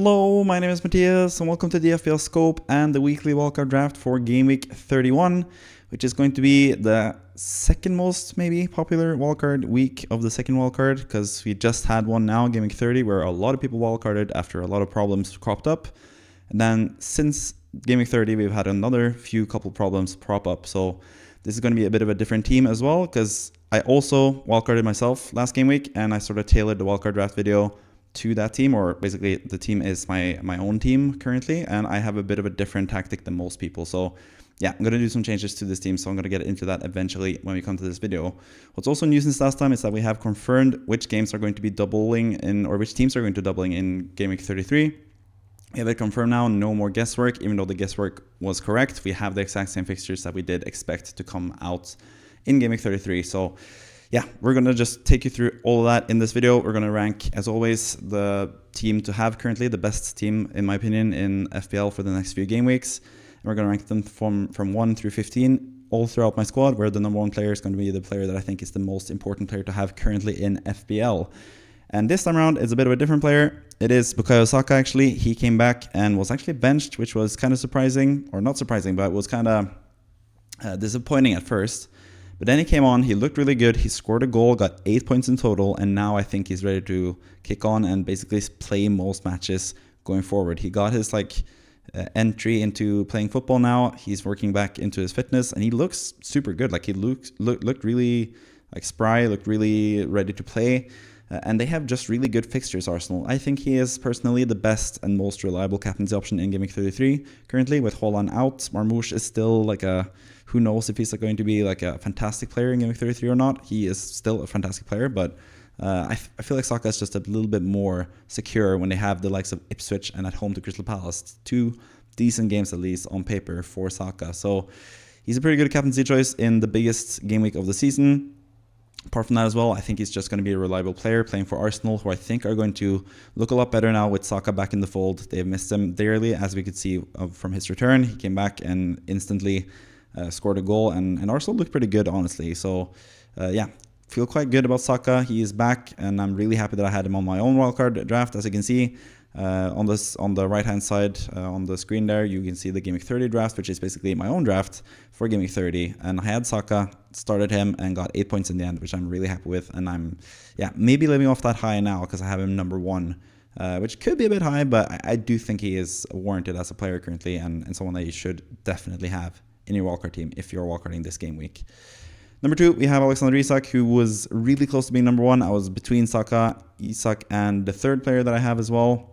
Hello, my name is Mateta, and welcome to the FPL Scope and the weekly wildcard draft for Game Week 31, which is going to be the second most maybe popular wildcard week of the second wildcard, because we just had one now, Game Week 30, where a lot of people wildcarded after a lot of problems cropped up. And then since Game Week 30, we've had another couple problems prop up. So this is going to be a bit of a different team as well, because I also wildcarded myself last game week, and I sort of tailored the wildcard draft video to that team, or basically the team is my own team currently, and I have a bit of a different tactic than most people. So yeah, I'm going to do some changes to this team, so I'm going to get into that eventually when we come to this video. What's also new since last time is that we have confirmed which games are going to be doubling in, or which teams are going to doubling in Game Week 33. We have it confirmed now, no more guesswork. Even though the guesswork was correct, we have the exact same fixtures that we did expect to come out in Game Week 33. So yeah, we're going to just take you through all of that in this video. We're going to rank, as always, the team to have currently, the best team, in my opinion, in FPL for the next few game weeks. And we're going to rank them from 1 through 15 all throughout my squad, where the number one player is going to be the player that I think is the most important player to have currently in FPL. And this time around, it's a bit of a different player. It is Bukayo Saka, actually. He came back and was actually benched, which was kind of surprising, or not surprising, but it was kind of disappointing at first. But then he came on, he looked really good, he scored a goal, got 8 points in total, and now I think he's ready to kick on and basically play most matches going forward. He got his entry into playing football now, he's working back into his fitness, and he looks super good. Like, he looked really spry, looked really ready to play. And they have just really good fixtures, Arsenal. I think he is personally the best and most reliable captaincy option in Game Week 33 currently, with Haaland out. Marmoush is still who knows if he's going to be a fantastic player in Game Week 33 or not. He is still a fantastic player, but I feel like Saka is just a little bit more secure when they have the likes of Ipswich and at home to Crystal Palace. 2 decent games at least on paper for Saka. So he's a pretty good captaincy choice in the biggest game week of the season. Apart from that as well, I think he's just going to be a reliable player playing for Arsenal, who I think are going to look a lot better now with Saka back in the fold. They've missed him dearly, as we could see from his return. He came back and instantly scored a goal, and Arsenal looked pretty good, honestly. So yeah, feel quite good about Saka. He is back, and I'm really happy that I had him on my own wildcard draft. As you can see on the right hand side on the screen there, you can see the Game Week 30 draft, which is basically my own draft for Game Week 30. And I had Saka, started him, and got 8 points in the end, which I'm really happy with. And I'm maybe living off that high now because I have him number 1, which could be a bit high, but I do think he is warranted as a player currently, and someone that you should definitely have in your wildcard team if you're wildcarding this game week. Number 2, we have Alexander Isak, who was really close to being number 1. I was between Saka, Isak, and the third player that I have as well.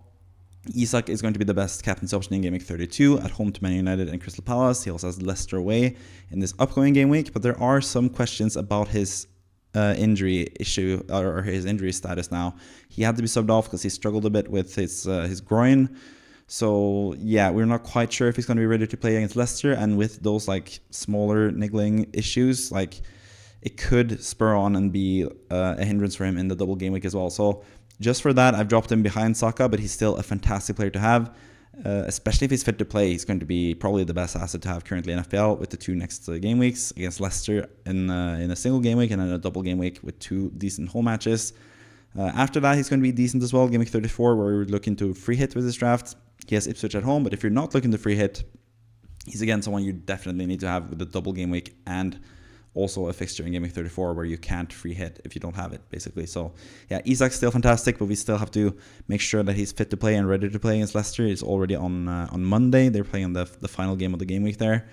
Isak is going to be the best captaincy option in Game Week 32 at home to Man United and Crystal Palace. He also has Leicester away in this upcoming game week, but there are some questions about his injury issue, or his injury status now. He had to be subbed off because he struggled a bit with his groin. So yeah, we're not quite sure if he's going to be ready to play against Leicester, and with those smaller niggling issues, it could spur on and be a hindrance for him in the double game week as well. So just for that, I've dropped him behind Saka, but he's still a fantastic player to have, especially if he's fit to play. He's going to be probably the best asset to have currently in FPL with the 2 next game weeks against Leicester in a single game week and then a double game week with 2 decent home matches. After that, he's going to be decent as well. Game Week 34, where we're looking to free hit with this draft. He has Ipswich at home, but if you're not looking to free hit, he's again someone you definitely need to have with the double game week and also a fixture in Game Week 34 where you can't free hit if you don't have it, basically. So yeah, Isak's still fantastic, but we still have to make sure that he's fit to play and ready to play against Leicester. It's already on Monday. They're playing the final game of the game week there.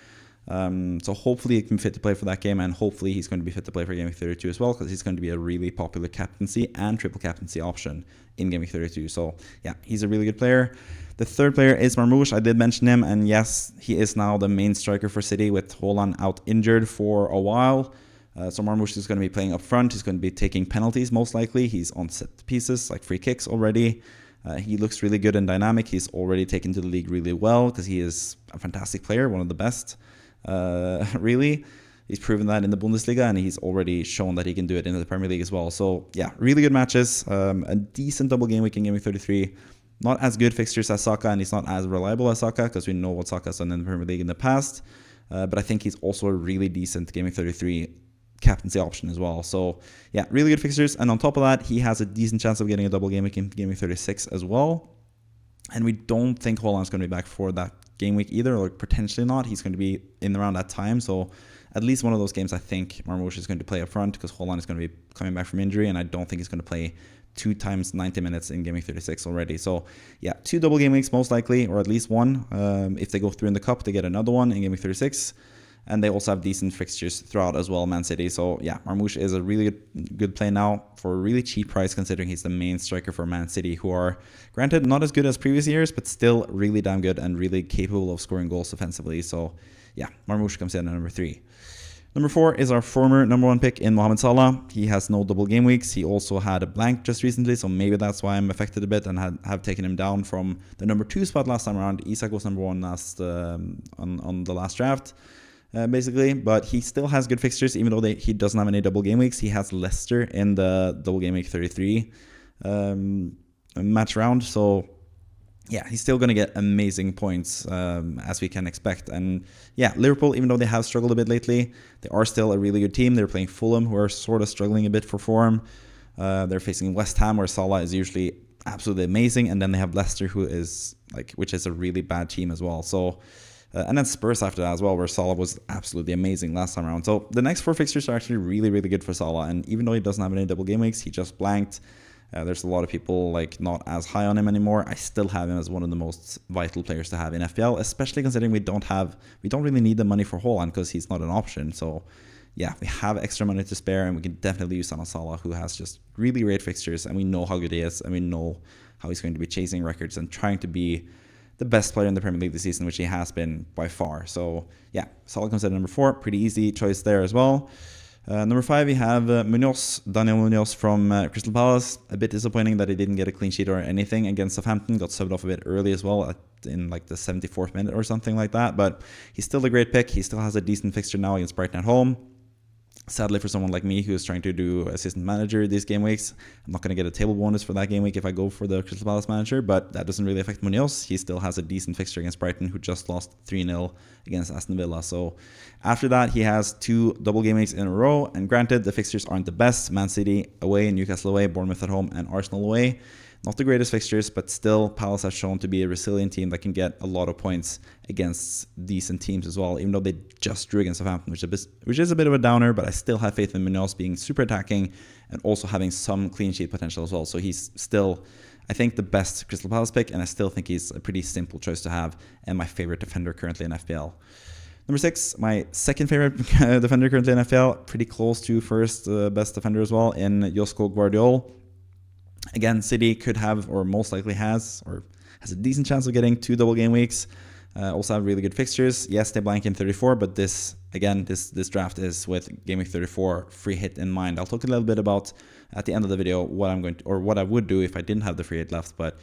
So hopefully he can fit to play for that game, and hopefully he's going to be fit to play for Game Week 32 as well, because he's going to be a really popular captaincy and triple captaincy option in Game Week 32. So yeah, he's a really good player. The third player is Marmoush. I did mention him, and yes, he is now the main striker for City with Haaland out injured for a while. So Marmoush is going to be playing up front. He's going to be taking penalties most likely. He's on set pieces, like free kicks already. He looks really good and dynamic. He's already taken to the league really well because he is a fantastic player, one of the best, really. He's proven that in the Bundesliga, and he's already shown that he can do it in the Premier League as well. So yeah, really good matches. A decent double game week in Game Week 33. Not as good fixtures as Saka, and he's not as reliable as Saka because we know what Saka's done in the Premier League in the past. But I think he's also a really decent Game Week 33 captaincy option as well. So yeah, really good fixtures. And on top of that, he has a decent chance of getting a double game week in Game Week 36 as well. And we don't think Haaland's going to be back for that game week either, or potentially not. He's going to be in around that time. So at least one of those games, I think Marmoush is going to play up front because Haaland is going to be coming back from injury, and I don't think he's going to play 2 times 90 minutes in Game Week 36 already. So yeah, 2 double game weeks most likely, or at least one. If they go through in the cup, they get another one in Game Week 36. And they also have decent fixtures throughout as well, Man City. So yeah, Marmoush is a really good play now for a really cheap price, considering he's the main striker for Man City, who are, granted, not as good as previous years, but still really damn good and really capable of scoring goals offensively. So yeah, Marmoush comes in at number 3. Number 4 is our former number 1 pick in Mohamed Salah. He has no double game weeks. He also had a blank just recently, so maybe that's why I'm affected a bit and have taken him down from the number 2 spot last time around. Isak was number 1 last on the last draft. Basically, but he still has good fixtures, even though he doesn't have any double game weeks. He has Leicester in the double game week 33 match round, so yeah, he's still going to get amazing points as we can expect. And yeah, Liverpool, even though they have struggled a bit lately, they are still a really good team. They're playing Fulham, who are sort of struggling a bit for form. They're facing West Ham, where Salah is usually absolutely amazing, and then they have Leicester, which is a really bad team as well. So and then Spurs after that as well, where Salah was absolutely amazing last time around. So the next 4 fixtures are actually really, really good for Salah. And even though he doesn't have any double game weeks, he just blanked. There's a lot of people not as high on him anymore. I still have him as one of the most vital players to have in FPL, especially considering we don't really need the money for Haaland because he's not an option. So yeah, we have extra money to spare, and we can definitely use on Salah, who has just really great fixtures, and we know how good he is, and we know how he's going to be chasing records and trying to be the best player in the Premier League this season, which he has been by far. So yeah, Salah comes in at number 4. Pretty easy choice there as well. Number 5, we have Muñoz, Daniel Muñoz from Crystal Palace. A bit disappointing that he didn't get a clean sheet or anything against Southampton. Got subbed off a bit early as well in the 74th minute or something like that. But he's still a great pick. He still has a decent fixture now against Brighton at home. Sadly, for someone like me who is trying to do assistant manager these game weeks, I'm not going to get a table bonus for that game week if I go for the Crystal Palace manager, but that doesn't really affect Muñoz. He still has a decent fixture against Brighton, who just lost 3-0 against Aston Villa. So after that, he has 2 double game weeks in a row, and granted, the fixtures aren't the best. Man City away, Newcastle away, Bournemouth at home, and Arsenal away. Not the greatest fixtures, but still, Palace has shown to be a resilient team that can get a lot of points against decent teams as well, even though they just drew against Southampton, which is a bit of a downer, but I still have faith in Muñoz being super attacking and also having some clean sheet potential as well. So he's still, I think, the best Crystal Palace pick, and I still think he's a pretty simple choice to have and my favorite defender currently in FPL. Number 6, my second favorite defender currently in FPL, pretty close to first best defender as well, in Gvardiol. Again, City could have, or most likely has a decent chance of getting 2 double game weeks. Also have really good fixtures. Yes, they blank in 34, but this draft is with Game Week 34 free hit in mind. I'll talk a little bit about at the end of the video what I would do if I didn't have the free hit left. But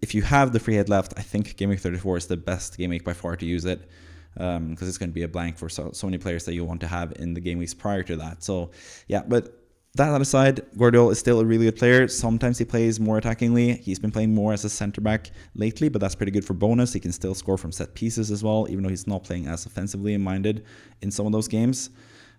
if you have the free hit left, I think Game Week 34 is the best game week by far to use it, because it's going to be a blank for so many players that you want to have in the game weeks prior to that. So yeah, but that aside, Gvardiol is still a really good player. Sometimes he plays more attackingly. He's been playing more as a center back lately, but that's pretty good for bonus. He can still score from set pieces as well, even though he's not playing as offensively minded in some of those games.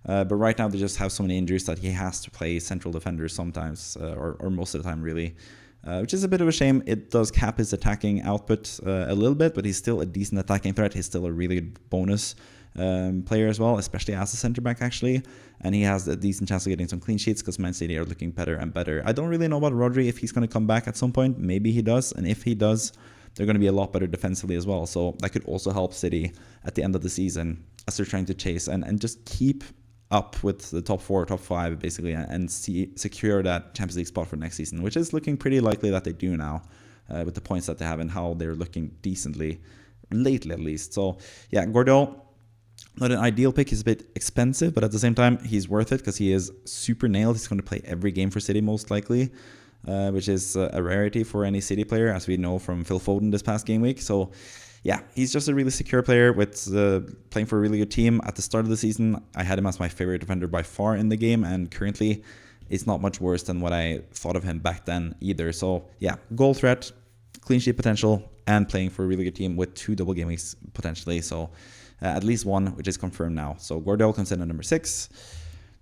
But right now they just have so many injuries that he has to play central defender sometimes, or most of the time really, which is a bit of a shame. It does cap his attacking output a little bit, but he's still a decent attacking threat. He's still a really good bonus player as well, especially as a center back actually, and he has a decent chance of getting some clean sheets because Man City are looking better and better. I don't really know about Rodri, if he's going to come back at some point. Maybe he does, and if he does, they're going to be a lot better defensively as well, so that could also help City at the end of the season as they're trying to chase and just keep up with the top 4, top 5 basically, and secure that Champions League spot for next season, which is looking pretty likely that they do now with the points that they have and how they're looking decently lately at least. So yeah, Gvardiol, not an ideal pick. He's a bit expensive, but at the same time, he's worth it because he is super nailed. He's going to play every game for City most likely, which is a rarity for any City player, as we know from Phil Foden this past game week. So yeah, he's just a really secure player with playing for a really good team. At the start of the season, I had him as my favorite defender by far in the game, and currently it's not much worse than what I thought of him back then either. So yeah, goal threat, clean sheet potential, and playing for a really good team with 2 double game weeks potentially. So at least 1, which is confirmed now. So Gvardiol comes in at number 6.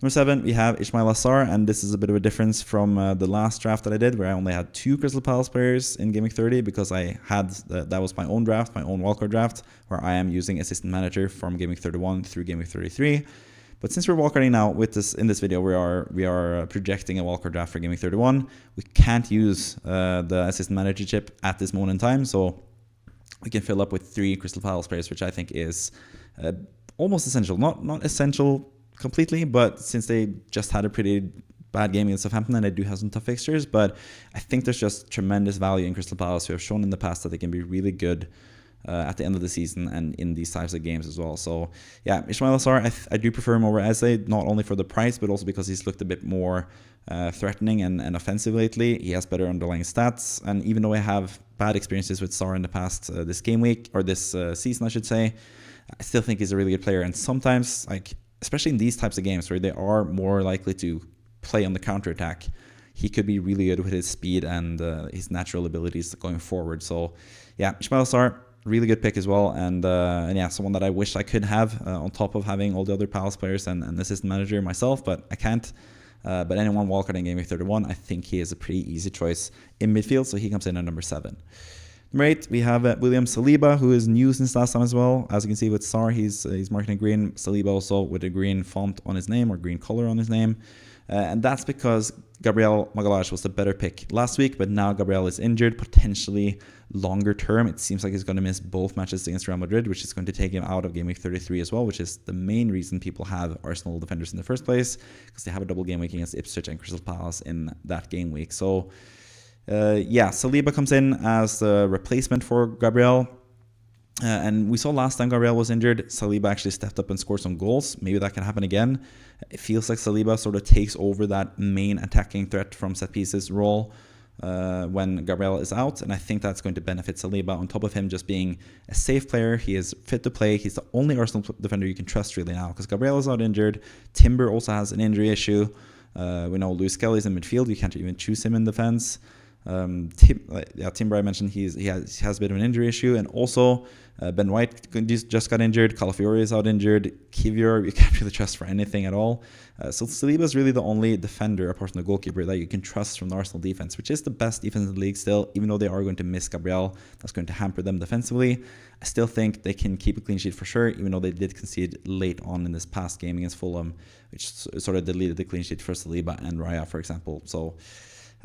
Number 7, we have Sarr, and this is a bit of a difference from the last draft that I did, where I only had 2 Crystal Palace players in Game Week 30 because I had that was my own draft, my own wildcard draft, where I am using Assistant Manager from Game Week 31 through Game Week 33. But since we're wildcarding now with this in this video, we are projecting a wildcard draft for Game Week 31. We can't use the Assistant Manager chip at this moment in time, so we can fill up with 3 Crystal Palace players, which I think is almost essential. Not essential completely, but since they just had a pretty bad game against Southampton and they do have some tough fixtures, but I think there's just tremendous value in Crystal Palace, who have shown in the past that they can be really good at the end of the season and in these types of games as well. So yeah, Sarr, I do prefer him over Eze, not only for the price, but also because he's looked a bit more threatening and offensive lately. He has better underlying stats, and even though I have bad experiences with Sarr in the past this game week, or this season I should say, I still think he's a really good player. And sometimes, like, especially in these types of games where they are more likely to play on the counter-attack, he could be really good with his speed and his natural abilities going forward. So yeah, Sarr, really good pick as well. And yeah, someone that I wish I could have on top of having all the other Palace players and Assistant Manager myself, but I can't. But anyone wildcarding in Game Week 31, I think he is a pretty easy choice in midfield, so he comes in at number 7. Number 8, we have William Saliba, who is new since last time as well. As you can see with Sarr, he's marked in green. Saliba also with a green font on his name, or green color on his name. And that's because Gabriel Magalhaes was the better pick last week, but now Gabriel is injured, potentially longer term. It seems like he's going to miss both matches against Real Madrid, which is going to take him out of Game Week 33 as well, which is the main reason people have Arsenal defenders in the first place, because they have a double game week against Ipswich and Crystal Palace in that game week. So yeah, Saliba comes in as the replacement for Gabriel. And we saw last time Gabriel was injured, Saliba actually stepped up and scored some goals. Maybe that can happen again. It feels like Saliba sort of takes over that main attacking threat from set pieces role when Gabriel is out, and I think that's going to benefit Saliba. On top of him just being a safe player, he is fit to play. He's the only Arsenal defender you can trust really now, because Gabriel is out injured. Timber also has an injury issue. We know Luis Kelly's in midfield. You can't even choose him in defense. Timber, I mentioned, he has a bit of an injury issue, and also Ben White just got injured. Calafiori is out injured. Kivior, you can't really trust for anything at all. So Saliba is really the only defender, apart from the goalkeeper, that you can trust from the Arsenal defense, which is the best defense in the league still. Even though they are going to miss Gabriel, that's going to hamper them defensively. I still think they can keep a clean sheet for sure, even though they did concede late on in this past game against Fulham, which sort of deleted the clean sheet for Saliba and Raya, for example. So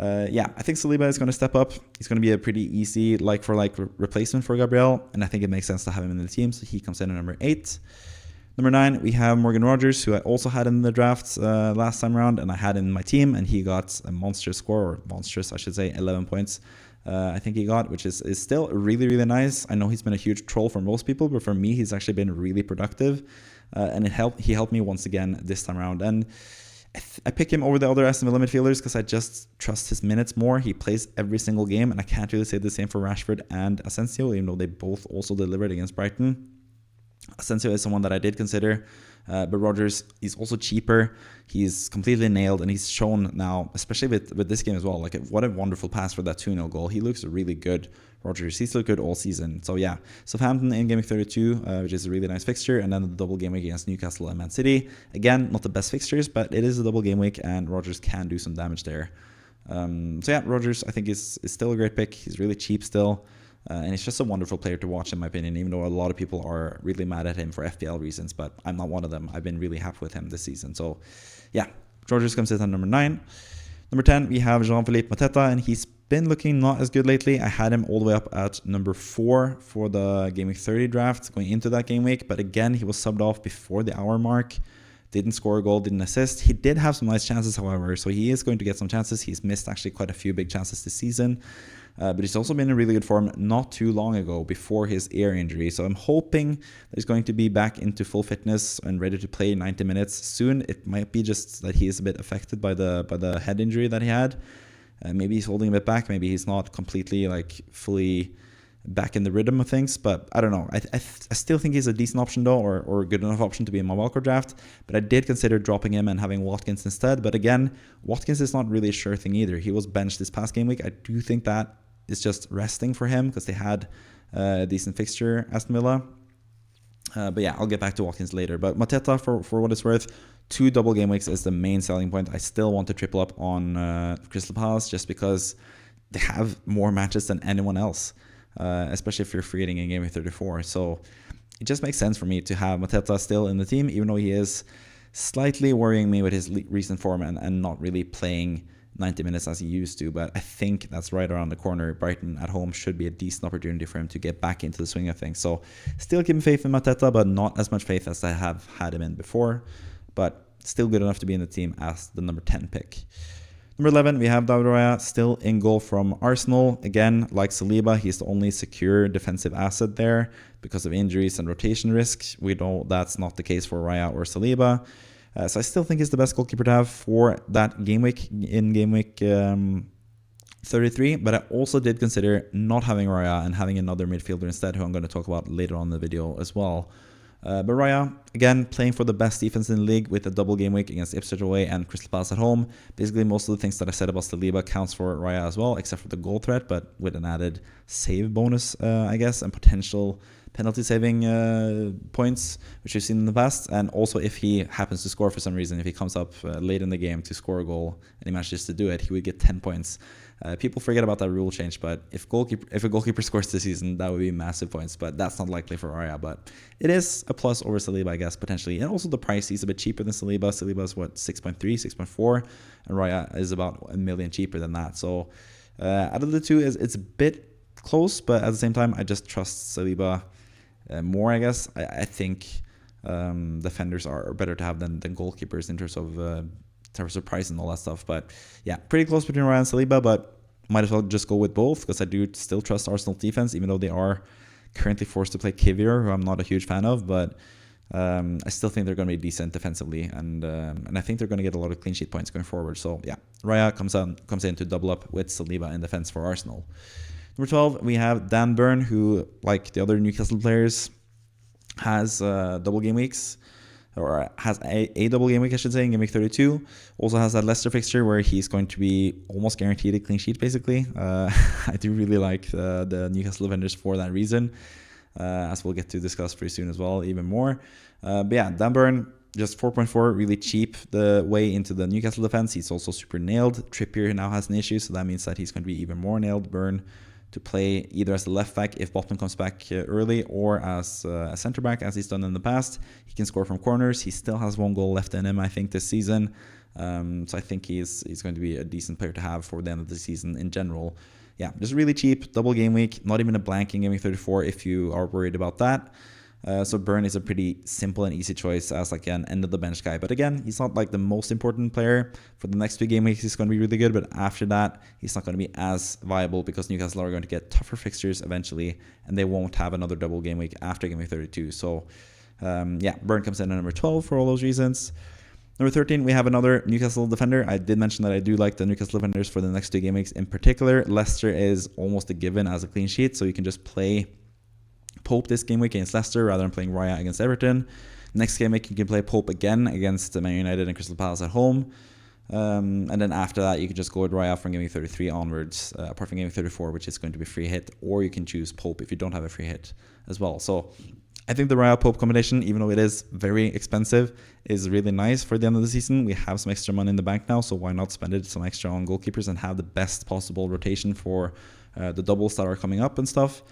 yeah, I think Saliba is going to step up. He's going to be a pretty easy like-for-like replacement for Gabriel, and I think it makes sense to have him in the team, so he comes in at number 8. Number 9, we have Morgan Rogers, who I also had in the draft last time around, and I had in my team, and he got a monstrous score, or monstrous, I should say, 11 points. I think he got, which is still really, really nice. I know he's been a huge troll for most people, but for me, he's actually been really productive, and he helped me once again this time around. And I pick him over the other Aston Villa midfielders because I just trust his minutes more. He plays every single game, and I can't really say the same for Rashford and Asensio, even though they both also delivered against Brighton. Asensio is someone that I did consider, but Rogers, he's also cheaper. He's completely nailed, and he's shown now, especially with this game as well, like what a wonderful pass for that 2-0 goal. He looks really good. Rogers, he's looked good all season. So yeah, Southampton in Game Week 32, which is a really nice fixture, and then the double game week against Newcastle and Man City. Again, not the best fixtures, but it is a double game week, and Rogers can do some damage there. So yeah, Rogers, I think is still a great pick. He's really cheap still. And he's just a wonderful player to watch, in my opinion, even though a lot of people are really mad at him for FPL reasons, but I'm not one of them. I've been really happy with him this season. So yeah, Rogers comes in at number 9. Number 10, we have Jean-Philippe Mateta, and he's been looking not as good lately. I had him all the way up at number 4 for the Game Week 30 draft going into that game week, but again, he was subbed off before the hour mark. Didn't score a goal, didn't assist. He did have some nice chances, however, so he is going to get some chances. He's missed actually quite a few big chances this season. But he's also been in really good form not too long ago before his ear injury. So I'm hoping that he's going to be back into full fitness and ready to play 90 minutes soon. It might be just that he is a bit affected by the head injury that he had. Maybe he's holding a bit back. Maybe he's not completely fully back in the rhythm of things. But I don't know. I still think he's a decent option though, or a good enough option to be in my wildcard draft. But I did consider dropping him and having Watkins instead. But again, Watkins is not really a sure thing either. He was benched this past game week. I do think that is just resting for him because they had a decent fixture, Aston Villa. But yeah, I'll get back to Watkins later. But Mateta, for what it's worth, 2 double game weeks is the main selling point. I still want to triple up on Crystal Palace just because they have more matches than anyone else, especially if you're free hitting in Game Week 34. So it just makes sense for me to have Mateta still in the team, even though he is slightly worrying me with his recent form and not really playing 90 minutes as he used to. But I think that's right around the corner. Brighton at home should be a decent opportunity for him to get back into the swing of things. So still keeping faith in Mateta, but not as much faith as I have had him in before. But still good enough to be in the team as the number 10 pick. Number 11, we have David Raya still in goal from Arsenal. Again, like Saliba, he's the only secure defensive asset there because of injuries and rotation risks. We know that's not the case for Raya or Saliba. So I still think he's the best goalkeeper to have for that game week in game week 33. But I also did consider not having Raya and having another midfielder instead, who I'm going to talk about later on in the video as well. But Raya, again, playing for the best defense in the league with a double game week against Ipswich away and Crystal Palace at home. Basically, most of the things that I said about Saliba counts for Raya as well, except for the goal threat, but with an added save bonus, I guess, and potential penalty saving points, which we've seen in the past. And also, if he happens to score for some reason, if he comes up late in the game to score a goal and he manages to do it, he would get 10 points. People forget about that rule change, but if a goalkeeper scores this season, that would be massive points, but that's not likely for Raya. But it is a plus over Saliba, I guess, potentially. And also the price, he's a bit cheaper than Saliba. Saliba is what, 6.3, 6.4, and Raya is about $1 million cheaper than that. So out of the two, it's a bit close, but at the same time, I just trust Saliba more, I guess. I think defenders are better to have than goalkeepers in terms of price and all that stuff. But yeah, pretty close between Raya and Saliba, but might as well just go with both because I do still trust Arsenal defense, even though they are currently forced to play Kivior, who I'm not a huge fan of. But I still think they're going to be decent defensively, and I think they're going to get a lot of clean sheet points going forward. So yeah, Raya comes in to double up with Saliba in defense for Arsenal. Number 12, we have Dan Burn, who, like the other Newcastle players, has double game weeks, or has a double game week, I should say, in game week 32. Also has that Leicester fixture where he's going to be almost guaranteed a clean sheet, basically. I do really like the Newcastle defenders for that reason, as we'll get to discuss pretty soon as well, even more. But yeah, Dan Burn, just 4.4, really cheap the way into the Newcastle defense. He's also super nailed. Trippier now has an issue, so that means that he's going to be even more nailed. Burn to play either as a left back if Botman comes back early, or as a centre back, as he's done in the past. He can score from corners. He still has 1 goal left in him, I think, this season. So I think he's going to be a decent player to have for the end of the season in general. Yeah, just really cheap, double game week, not even a blank in game week 34 if you are worried about that. So Burn is a pretty simple and easy choice as like an end of the bench guy. But again, he's not like the most important player. For the next 2 game weeks, he's going to be really good. But after that, he's not going to be as viable because Newcastle are going to get tougher fixtures eventually, and they won't have another double game week after game week 32. So yeah, Burn comes in at number 12 for all those reasons. Number 13, we have another Newcastle defender. I did mention that I do like the Newcastle defenders for the next 2 game weeks in particular. Leicester is almost a given as a clean sheet, so you can just play Pope this game week against Leicester rather than playing Raya against Everton. Next game week, you can play Pope again against Man United and Crystal Palace at home. And then after that, you can just go with Raya from game week 33 onwards, apart from game week 34, which is going to be free hit, or you can choose Pope if you don't have a free hit as well. So I think the Raya-Pope combination, even though it is very expensive, is really nice for the end of the season. We have some extra money in the bank now, so why not spend it some extra on goalkeepers and have the best possible rotation for the doubles that are coming up and stuff.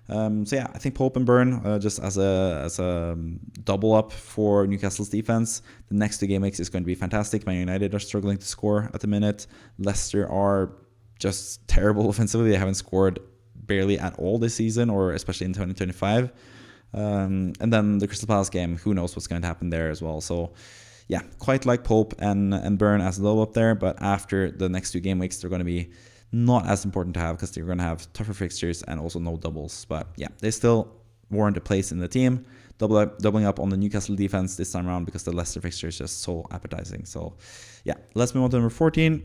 So yeah, I think Pope and Burn just as a double up for Newcastle's defense. The next 2 game weeks is going to be fantastic. Man United are struggling to score at the minute. Leicester are just terrible offensively. They haven't scored barely at all this season, or especially in 2025. And then the Crystal Palace game, who knows what's going to happen there as well. So yeah, quite like Pope and Burn as a double up there. But after the next 2 game weeks, they're going to be not as important to have because they're going to have tougher fixtures and also no doubles. But yeah, they still warrant a place in the team. Doubling up on the Newcastle defense this time around because the Leicester fixture is just so appetizing. So yeah, let's move on to number 14.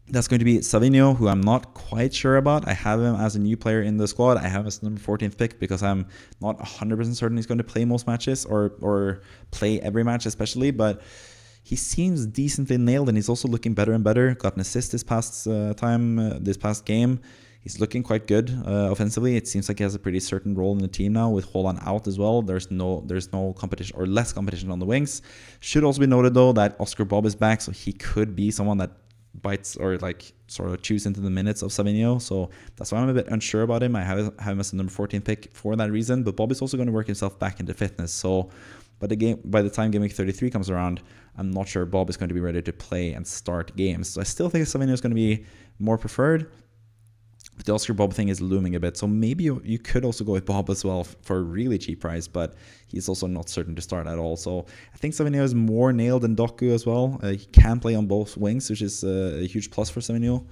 That's going to be Savinho, who I'm not quite sure about. I have him as a new player in the squad. I have him as number 14th pick because I'm not 100% certain he's going to play most matches or play every match especially. But he seems decently nailed, and he's also looking better and better. Got an assist this past game. He's looking quite good offensively. It seems like he has a pretty certain role in the team now with Haaland out as well. There's no competition, or less competition on the wings. Should also be noted though that Oscar Bob is back, so he could be someone that bites or like sort of chews into the minutes of Savinho. So that's why I'm a bit unsure about him. I have him as the number 14 pick for that reason. But Bob is also going to work himself back into fitness. So by the time game week 33 comes around, I'm not sure Bob is going to be ready to play and start games. So I still think Savinho is going to be more preferred. But the Oscar Bob thing is looming a bit. So maybe you could also go with Bob as well for a really cheap price, but he's also not certain to start at all. So I think Savinho is more nailed than Doku as well. He can play on both wings, which is a huge plus for Savinho.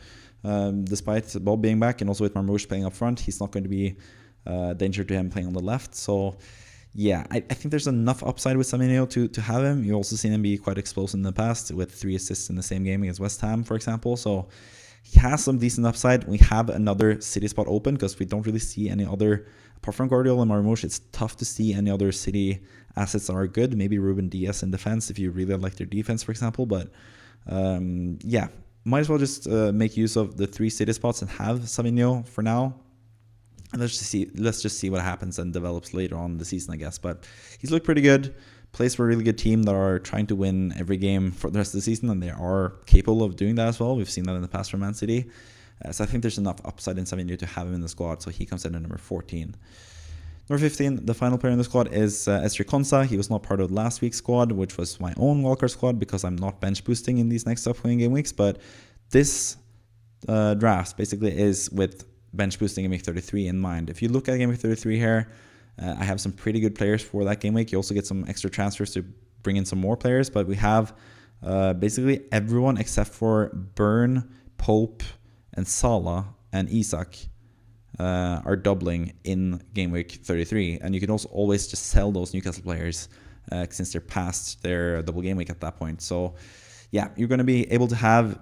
Despite Bob being back and also with Marmoush playing up front, he's not going to be a danger to him playing on the left. So yeah, I think there's enough upside with Savinho to have him. You've also seen him be quite explosive in the past with 3 assists in the same game against West Ham, for example. So he has some decent upside. We have another City spot open because we don't really see any other, apart from Gvardiol and Marmoush, it's tough to see any other City assets that are good. Maybe Ruben Diaz in defense if you really like their defense, for example. But yeah, might as well just make use of the 3 City spots and have Savinho for now. And let's just see what happens and develops later on in the season, I guess. But he's looked pretty good. Plays for a really good team that are trying to win every game for the rest of the season, and they are capable of doing that as well. We've seen that in the past from Man City. So I think there's enough upside in Savinho to have him in the squad, so he comes in at number 14. Number 15, the final player in the squad is Konsa. He was not part of last week's squad, which was my own wildcard squad because I'm not bench boosting in these next upcoming game weeks. But this draft basically is with bench boosting game week 33 in mind. If you look at game week 33 here, I have some pretty good players for that game week. You also get some extra transfers to bring in some more players, but we have basically everyone except for Burn, Pope, and Salah and Isak are doubling in game week 33. And you can also always just sell those Newcastle players since they're past their double game week at that point. So yeah, you're going to be able to have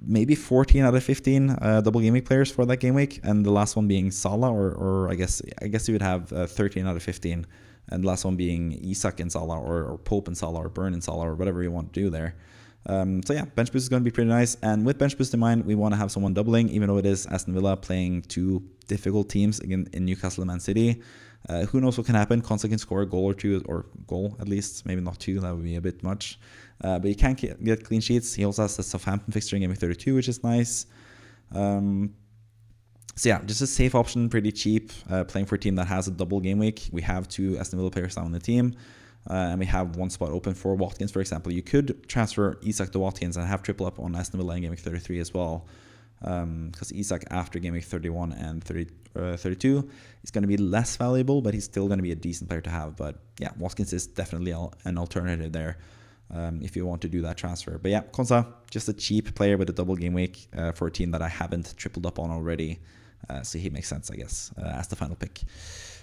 maybe 14 out of 15 double game week players for that game week, and the last one being Salah, or I guess you would have 13 out of 15, and the last one being Isak and Salah, or Pope and Salah, or Burn and Salah, or whatever you want to do there. So yeah, bench boost is going to be pretty nice, and with bench boost in mind, we want to have someone doubling, even though it is Aston Villa playing 2 difficult teams again in Newcastle and Man City. Who knows what can happen? Konsa can score a goal or 2, or goal at least, maybe not 2, that would be a bit much. But he can get clean sheets. He also has the Southampton fixture in game week 32, which is nice. So yeah, just a safe option, pretty cheap, playing for a team that has a double game week. We have 2 Aston Villa players now on the team, and we have 1 spot open for Watkins, for example. You could transfer Isak to Watkins and have triple up on Aston Villa in game week 33 as well. Because Isak after game week 31 and 32 is going to be less valuable, but he's still going to be a decent player to have. But yeah, Watkins is definitely an alternative there if you want to do that transfer. But yeah, Konsa, just a cheap player with a double game week for a team that I haven't tripled up on already. So he makes sense, I guess, as the final pick.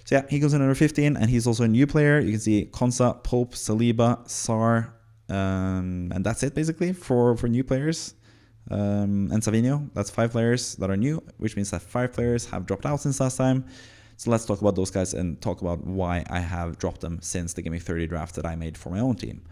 So yeah, he goes in at number 15, and he's also a new player. You can see Konsa, Pope, Saliba, Sarr, and that's it basically for new players. And Savinho, that's 5 players that are new, which means that 5 players have dropped out since last time. So let's talk about those guys and talk about why I have dropped them since the Game Week 30 draft that I made for my own team.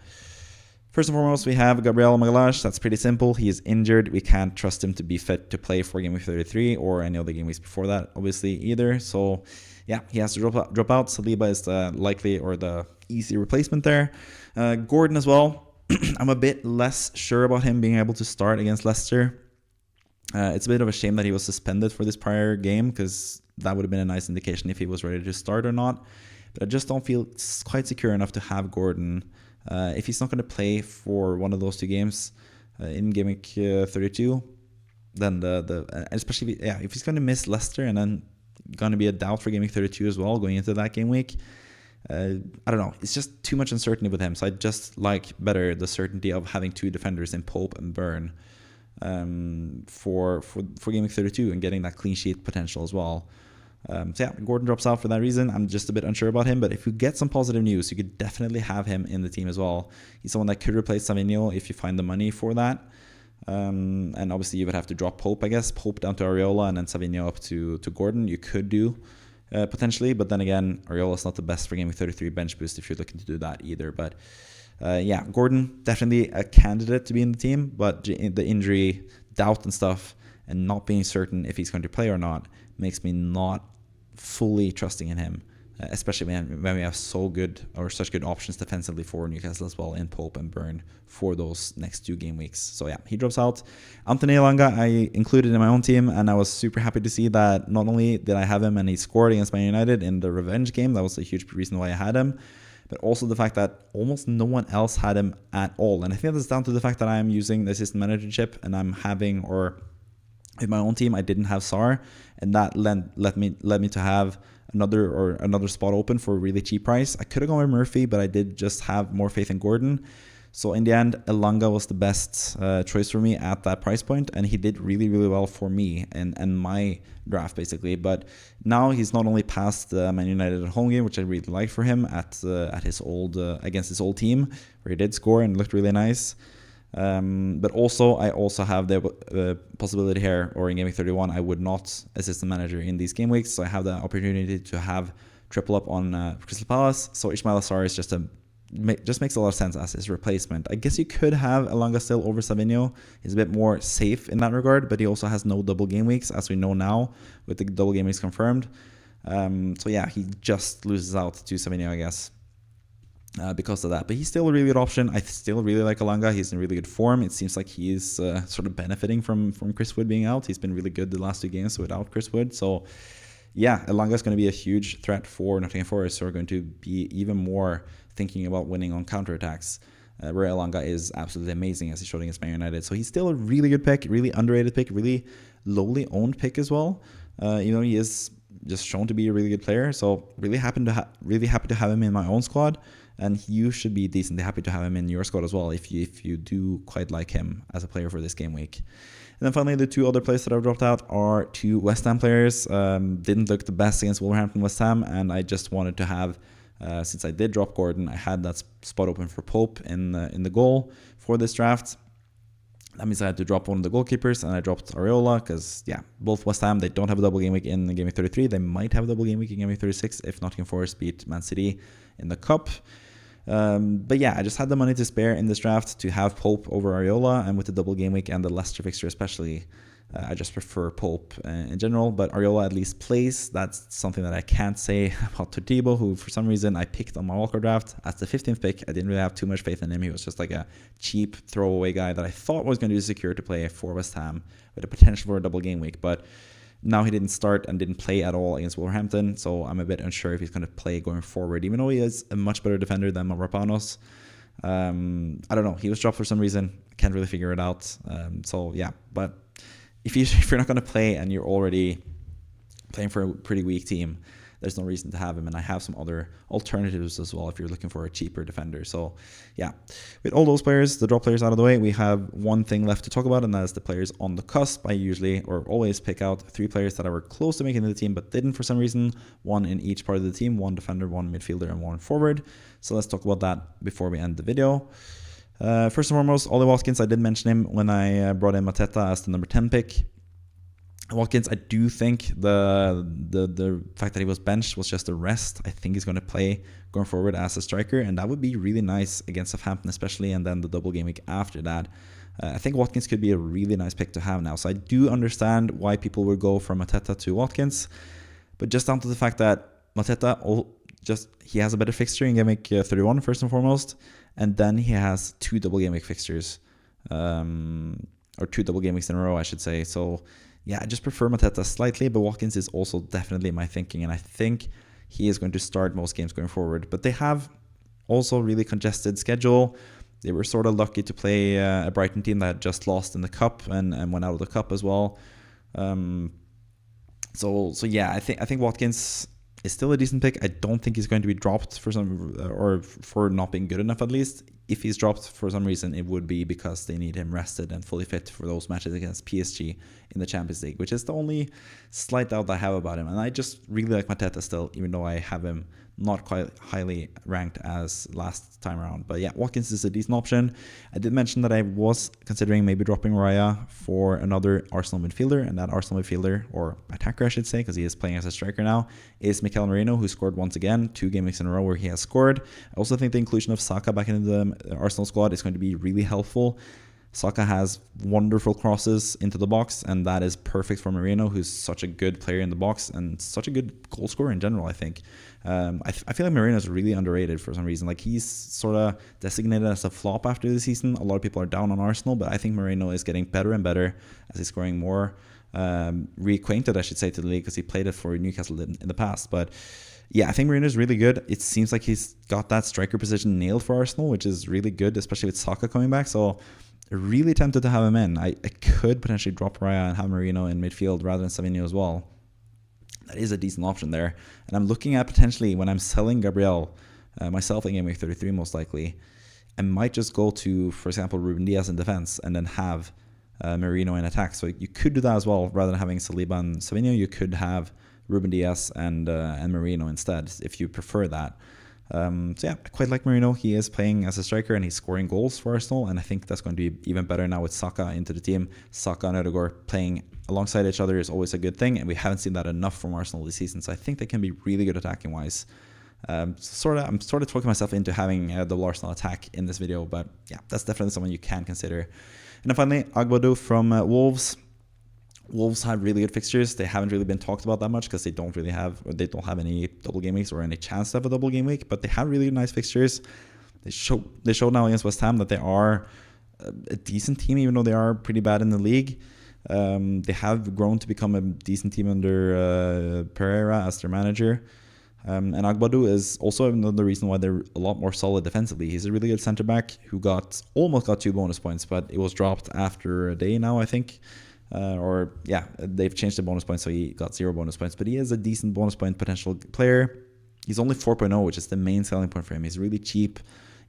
First and foremost, we have Gabriel Magalhaes. That's pretty simple. He is injured. We can't trust him to be fit to play for Game Week 33 or any other game weeks before that, obviously, either. So yeah, he has to drop out. Saliba is the likely or the easy replacement there. Gordon as well. I'm a bit less sure about him being able to start against Leicester. It's a bit of a shame that he was suspended for this prior game, because that would have been a nice indication if he was ready to start or not. But I just don't feel quite secure enough to have Gordon. If he's not going to play for one of those 2 games in game week 32, then especially if he's going to miss Leicester and then going to be a doubt for game week 32 as well going into that game week, I don't know. It's just too much uncertainty with him. So I just like better the certainty of having 2 defenders in Pope and Burn for game week 32 and getting that clean sheet potential as well. So yeah, Gordon drops out for that reason. I'm just a bit unsure about him, but if you get some positive news, you could definitely have him in the team as well. He's someone that could replace Savinho if you find the money for that. And obviously you would have to drop Pope, I guess. Pope down to Areola and then Savinho up to Gordon. You could do potentially, but then again, Areola's not the best for game week 33 bench boost if you're looking to do that either. But yeah, Gordon definitely a candidate to be in the team, but the injury doubt and stuff and not being certain if he's going to play or not makes me not fully trusting in him, especially when we have such good options defensively for Newcastle as well in Pope and Burn for those next 2 game weeks. So yeah, he drops out. Anthony Elanga I included in my own team, and I was super happy to see that not only did I have him and he scored against Man United in the revenge game, that was a huge reason why I had him, but also the fact that almost no one else had him at all. And I think that's down to the fact that I am using the assistant manager chip, and I'm having, or in my own team I didn't have Sarr, and that led me to have another spot open for a really cheap price. I could have gone with Murphy, but I did just have more faith in Gordon. So in the end, Elanga was the best choice for me at that price point, and he did really, really well for me and my draft basically. But now he's not only passed Man United at home game, which I really liked for him at his old against his old team, where he did score and looked really nice. But also I also have the possibility here, or in Game Week 31, I would not assistant manager in these game weeks, so I have the opportunity to have triple up on Crystal Palace. So Ismaila Sarr is just makes a lot of sense as his replacement. I guess you could have Elanga still over Savinho. He's a bit more safe in that regard, but he also has no double game weeks, as we know now, with the double game weeks confirmed. So yeah, he just loses out to Savinho, I guess, because of that. But he's still a really good option. I still really like Elanga. He's in really good form. It seems like he is sort of benefiting from Chris Wood being out. He's been really good the last 2 games without Chris Wood. So yeah, Elanga is going to be a huge threat for Nottingham Forest, who are going to be even more thinking about winning on counterattacks, where Elanga is absolutely amazing as he showed against Man United. So he's still a really good pick, really underrated pick, really lowly owned pick as well. He is just shown to be a really good player. So really happy to have him in my own squad, and you should be decently happy to have him in your squad as well if you do quite like him as a player for this game week. And then finally, the 2 other players that I've dropped out are 2 West Ham players. Didn't look the best against Wolverhampton West Ham, and I just wanted to have, since I did drop Gordon, I had that spot open for Pope in the goal for this draft. That means I had to drop one of the goalkeepers, and I dropped Areola because, yeah, both West Ham, they don't have a double game week in Game Week 33. They might have a double game week in Game Week 36 if Nottingham Forest beat Man City in the Cup. But yeah, I just had the money to spare in this draft to have Pope over Areola, and with the double game week and the Leicester fixture especially, I just prefer Pope in general. But Areola at least plays. That's something that I can't say about Tortibo, who for some reason I picked on my wildcard draft as the 15th pick. I didn't really have too much faith in him. He was just like a cheap throwaway guy that I thought was going to be secure to play for West Ham with a potential for a double game week. But now he didn't start and didn't play at all against Wolverhampton, so I'm a bit unsure if he's going to play going forward, even though he is a much better defender than Mavropanos. I don't know. He was dropped for some reason. I can't really figure it out. So yeah, but if you're not going to play and you're already playing for a pretty weak team, there's no reason to have him. And I have some other alternatives as well if you're looking for a cheaper defender. So yeah, with all those players, the drop players out of the way, we have one thing left to talk about, and that is the players on the cusp. I usually or always pick out 3 players that I were close to making the team but didn't for some reason. 1 in each part of the team, 1 defender, 1 midfielder, and 1 forward. So let's talk about that before we end the video. First and foremost, Ollie Watkins. I did mention him when I brought in Mateta as the number 10 pick. Watkins, I do think the fact that he was benched was just a rest. I think he's going to play going forward as a striker, and that would be really nice against Southampton especially, and then the double game week after that. I think Watkins could be a really nice pick to have now. So I do understand why people would go from Mateta to Watkins, but just down to the fact that Mateta, he has a better fixture in game week 31 first and foremost, and then he has 2 double game week fixtures, or 2 double game weeks in a row, I should say. So yeah, I just prefer Mateta slightly, but Watkins is also definitely my thinking, and I think he is going to start most games going forward. But they have also really congested schedule. They were sort of lucky to play a Brighton team that had just lost in the Cup and went out of the Cup as well. So yeah, I think Watkins is still a decent pick. I don't think he's going to be dropped for for not being good enough at least. If he's dropped for some reason, it would be because they need him rested and fully fit for those matches against PSG in the Champions League, which is the only slight doubt I have about him. And I just really like Mateta still, even though I have him not quite highly ranked as last time around. But yeah, Watkins is a decent option. I did mention that I was considering maybe dropping Raya for another Arsenal midfielder, and that Arsenal midfielder, or attacker I should say, because he is playing as a striker now, is Mikel Merino, who scored once again, 2 game weeks in a row where he has scored. I also think the inclusion of Saka back into the Arsenal squad is going to be really helpful. Saka has wonderful crosses into the box, and that is perfect for Merino, who's such a good player in the box and such a good goal scorer in general, I think. I feel like Merino is really underrated for some reason. Like, he's sort of designated as a flop after the season. A lot of people are down on Arsenal, but I think Merino is getting better and better as he's scoring more. Reacquainted, I should say, to the league, because he played it for Newcastle in the past. But yeah, I think Merino is really good. It seems like he's got that striker position nailed for Arsenal, which is really good, especially with Saka coming back. So really tempted to have him in. I could potentially drop Raya and have Merino in midfield rather than Savinho as well. That is a decent option there. And I'm looking at potentially, when I'm selling Gvardiol, myself in Game Week 33 most likely, I might just go to, for example, Ruben Dias in defense and then have Merino in attack. So you could do that as well. Rather than having Saliba and Savinho, you could have Ruben Dias and Merino instead, if you prefer that. So yeah, I quite like Merino. He is playing as a striker and he's scoring goals for Arsenal, and I think that's going to be even better now with Saka into the team. Saka and Ødegaard playing alongside each other is always a good thing, and we haven't seen that enough from Arsenal this season, so I think they can be really good attacking wise. I'm sort of talking myself into having a double Arsenal attack in this video, but yeah, that's definitely someone you can consider. And then finally, Agbado from Wolves. Wolves have really good fixtures. They haven't really been talked about that much because they don't have any double game weeks or any chance to have a double game week, but they have really nice fixtures. They showed now against West Ham that they are a decent team, even though they are pretty bad in the league. They have grown to become a decent team under Pereira as their manager. And Agbado is also another reason why they're a lot more solid defensively. He's a really good center back who almost got 2 bonus points, but it was dropped after a day now, I think. They've changed the bonus points, so he got 0 bonus points. But he is a decent bonus point potential player. He's only 4.0, which is the main selling point for him. He's really cheap.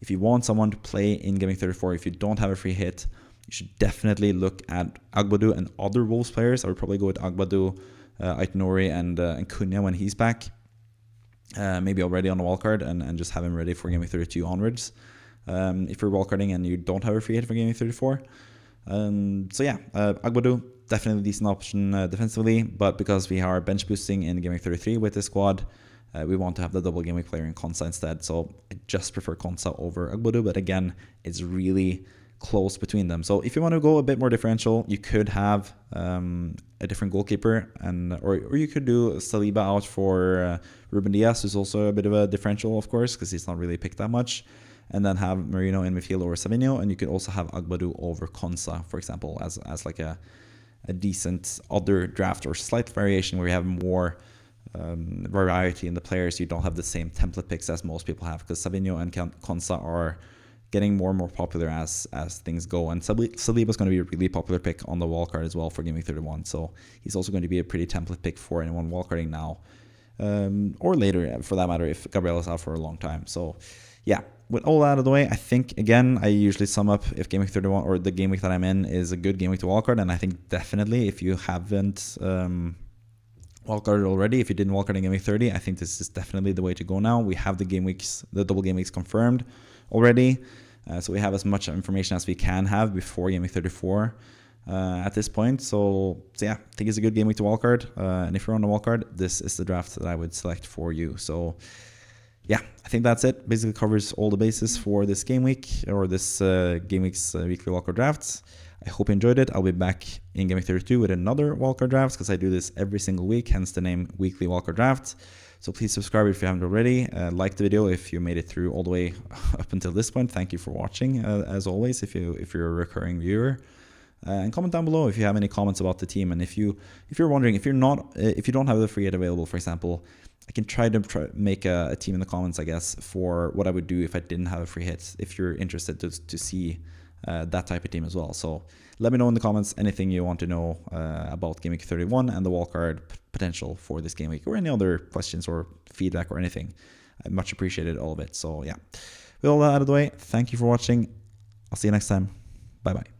If you want someone to play in Game Week 34, if you don't have a free hit, you should definitely look at Agbado and other Wolves players. I would probably go with Agbado, Aït-Nouri, and Cunha when he's back. Maybe already on the wildcard and just have him ready for Game Week 32 onwards. If you're wildcarding and you don't have a free hit for Game Week 34. Agbado, definitely a decent option defensively, but because we are bench boosting in Game Week 33 with this squad, we want to have the double game week player in Konsa instead. So I just prefer Konsa over Agbado, but again, it's really close between them. So if you want to go a bit more differential, you could have a different goalkeeper, or you could do Saliba out for Ruben Dias, who's also a bit of a differential, of course, because he's not really picked that much. And then have Merino in midfield over Savinho, and you could also have Agbado over Konsa, for example, as like a decent other draft or slight variation where you have more variety in the players. You don't have the same template picks as most people have, because Savinho and Konsa are getting more and more popular as things go. And Saliba is going to be a really popular pick on the wildcard as well for Game Week 31. So he's also going to be a pretty template pick for anyone wildcarding now, or later for that matter, if Gabriel is out for a long time. So yeah, with all that out of the way, I think, again, I usually sum up if Game Week 31 or the game week that I'm in is a good game week to wildcard. And I think definitely if you haven't wildcarded already, if you didn't wildcard in Game Week 30, I think this is definitely the way to go now. We have the double game weeks confirmed already. So we have as much information as we can have before Game Week 34 at this point. So yeah, I think it's a good game week to wildcard. And if you're on the wildcard, this is the draft that I would select for you. So yeah, I think that's it. Basically covers all the bases for this game week, or this game week's weekly wildcard drafts. I hope you enjoyed it. I'll be back in Game Week 32 with another wildcard draft, because I do this every single week, hence the name Weekly Wildcard Draft. So please subscribe if you haven't already. Like the video if you made it through all the way up until this point. Thank you for watching, as always, if you're a recurring viewer. And comment down below if you have any comments about the team. And if you're wondering, if you don't have the free hit available, for example, I can try to make a team in the comments, I guess, for what I would do if I didn't have a free hit, if you're interested to see that type of team as well. So let me know in the comments anything you want to know about Game Week 31 and the wildcard potential for this game week, or any other questions or feedback or anything. I much appreciated all of it. So yeah, with all that out of the way, thank you for watching. I'll see you next time. Bye bye.